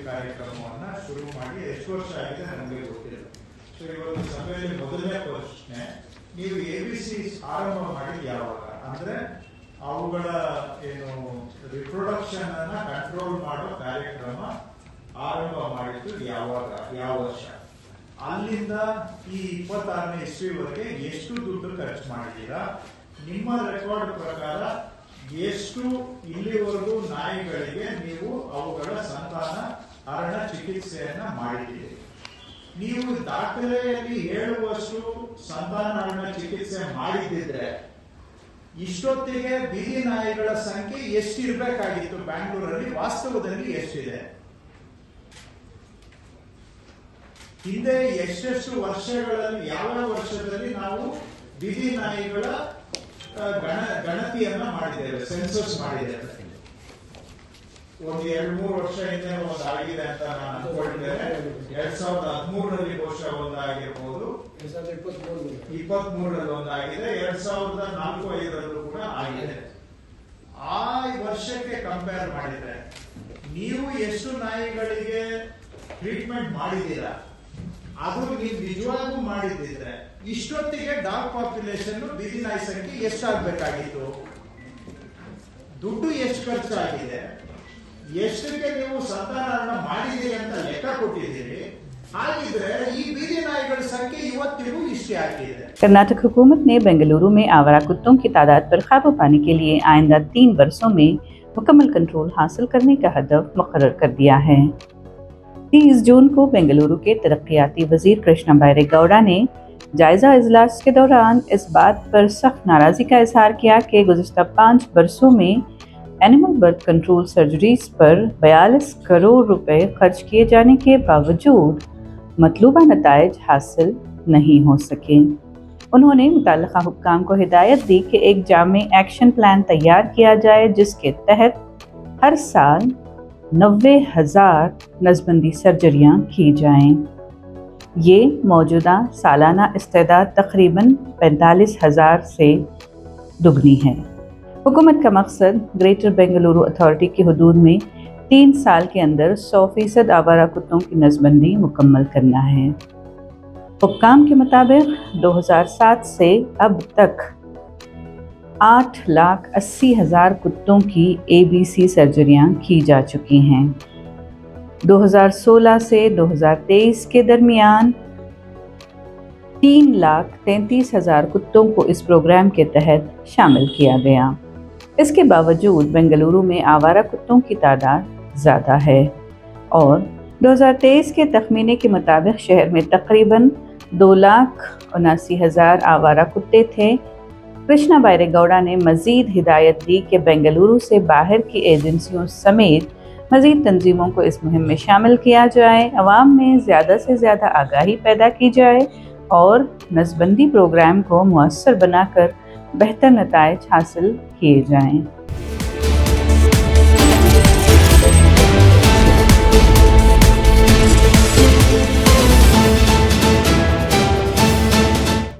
ಕಾರ್ಯಕ್ರಮವನ್ನು ಶುರು ಮಾಡಿ ಎಷ್ಟು ವರ್ಷ ಆಗಿದೆ ನಮಗೆ ಗೊತ್ತಿಲ್ಲ. ಸೊ ಇವತ್ತು ಸಭೆಯಲ್ಲಿ ಮೊದಲನೇ ಪ್ರಶ್ನೆ, ನೀವು ABC ಆರಂಭ ಮಾಡಿದ ಯಾವಾಗ? ಅಂದ್ರೆ ಅವುಗಳ ಏನು ರಿಪ್ರೊಡಕ್ಷನ್ ಅನ್ನ ಕಂಟ್ರೋಲ್ ಮಾಡೋ ಕಾರ್ಯಕ್ರಮ ಆರಂಭ ಮಾಡಿದ್ದು ಯಾವಾಗ, ಯಾವ ವರ್ಷ? ಅಲ್ಲಿಂದ ಈ 26ನೇ ಇಸ್ವಿವರೆಗೆ ಎಷ್ಟು ದುಡ್ಡು ಖರ್ಚು ಮಾಡಿದ್ದೀರಾ? ನಿಮ್ಮ ರೆಕಾರ್ಡ್ ಪ್ರಕಾರ ಎಷ್ಟು ಇಲ್ಲಿವರೆಗೂ ನಾಯಿಗಳಿಗೆ ನೀವು ಅವುಗಳ ಸಂತಾನ ಹರಣ ಚಿಕಿತ್ಸೆಯನ್ನ ಮಾಡಿದ್ದೀರಿ? ನೀವು ದಾಖಲೆಯಲ್ಲಿ ಹೇಳುವಷ್ಟು ಸಂತಾನ ಹರಣ ಚಿಕಿತ್ಸೆ ಮಾಡಿದ್ದಿದ್ರೆ ಇಷ್ಟೊತ್ತಿಗೆ ಬೀದಿ ನಾಯಿಗಳ ಸಂಖ್ಯೆ ಎಷ್ಟಿರ್ಬೇಕಾಗಿತ್ತು ಬ್ಯಾಂಗ್ಳೂರಲ್ಲಿ? ವಾಸ್ತವದಲ್ಲಿ ಎಷ್ಟಿದೆ? ಹಿಂದೆ ಎಷ್ಟೆಷ್ಟು ವರ್ಷಗಳಲ್ಲಿ, ಯಾವ ವರ್ಷದಲ್ಲಿ ನಾವು ಬೀದಿ ನಾಯಿಗಳ ಗಣತಿಯನ್ನ ಮಾಡಿದ್ದೇವೆ, ಸೆನ್ಸಸ್ ಮಾಡಿದ್ದೇವೆ? ಒಂದು 2-3 ವರ್ಷ ಹಿಂದೆ ಒಂದು ಆಗಿದೆ ಅಂತ ನಾನು ಅನ್ಕೊಳ್ತೇನೆ. 2013ರಲ್ಲಿ ಬಹುಶಃ ಒಂದಾಗಿರ್ಬೋದು, 2023ರಲ್ಲಿ ಒಂದಾಗಿದೆ, 2004-05ರಲ್ಲೂ ಕೂಡ ಆಗಿದೆ. ಆ ವರ್ಷಕ್ಕೆ ಕಂಪೇರ್ ಮಾಡಿದ್ರೆ ನೀವು ಎಷ್ಟು ನಾಯಿಗಳಿಗೆ ಟ್ರೀಟ್ಮೆಂಟ್ ಮಾಡಿದ್ದೀರಾ? ಅದು ನೀವು ನಿಜವಾಗೂ ಮಾಡಿದ್ರೆ ಇಷ್ಟೊತ್ತಿಗೆ ಡಾಗ್ ಪಾಪ್ಯುಲೇಷನ್, ಬೀದಿ ನಾಯಿ ಸಂಖ್ಯೆ ಎಷ್ಟಾಗಬೇಕಾಗಿತ್ತು? ದುಡ್ಡು ಎಷ್ಟು ಖರ್ಚಾಗಿದೆ? ಎಷ್ಟಕ್ಕೆ ನೀವು ಸಂತಾನ ಮಾಡಿದ್ದೀರಿ ಅಂತ ಲೆಕ್ಕ ಕೊಟ್ಟಿದ್ದೀರಿ? ಹಾಗಿದ್ರೆ ಈ ಬೀದಿ ನಾಯಿಗಳ ಸಂಖ್ಯೆ ಇವತ್ತಿಗೂ ಇಷ್ಟೇ ಆಗಿದೆ. कर्नाटक हुकूमत ने बेंगलुरु में आवारा कुत्तों की तादाद पर काबू पाने के लिए आइंदा 3 वर्षों में मुकम्मल कंट्रोल हासिल करने का हदफ मुकर्रर कर दिया है। 30 जून को बेंगलुरु के तरक्याती वजीर कृष्णा बैरेगौड़ा ने जायजा इजलास के दौरान इस बात पर सख्त नाराजगी का इजहार किया कि गुज़िश्ता 5 बरसों में एनिमल बर्थ कंट्रोल सर्जरीज पर 42 करोड़ रुपए खर्च किए जाने के बावजूद मतलूबा नताइज हासिल नहीं हो सके। उन्होंने मुतल्लिका हुक्काम को हिदायत दी कि एक जामे एक्शन प्लान तैयार किया जाए जिसके तहत हर साल 90,000 नसबंदी सर्जरियां की जाएं। ये मौजूदा सालाना इस्तेदाद तकरीबन 45,000 से दुगनी है। हुकूमत का मकसद ग्रेटर बेंगलुरु अथॉरिटी की हदूद में 3 साल के अंदर 100% आवारा कुत्तों की नसबंदी मुकम्मल करना है। हुक्काम के मुताबिक 2007 से अब तक 8,80,000 कुत्तों की ABC सर्जरियां की जा चुकी हैं। 2016 से 2023 के दरमियान 3,33,000 कुत्तों को इस प्रोग्राम के तहत शामिल किया गया। इसके बावजूद बेंगलुरु में आवारा कुत्तों की तादाद ज़्यादा है और 2023 के तखमीने के मुताबिक शहर में तकरीबन 2,79,000 आवारा कुत्ते थे। कृष्णा बैरेगौड़ा ने मज़ीद हिदायत दी कि बेंगलुरु से बाहर की एजेंसियों समेत मज़ीद तंजीमों को इस मुहिम में शामिल किया जाए, अवाम में ज़्यादा से ज़्यादा आगाही पैदा की जाए और नसबंदी प्रोग्राम को मुअस्सर बनाकर बेहतर नताइज हासिल किए जाएं।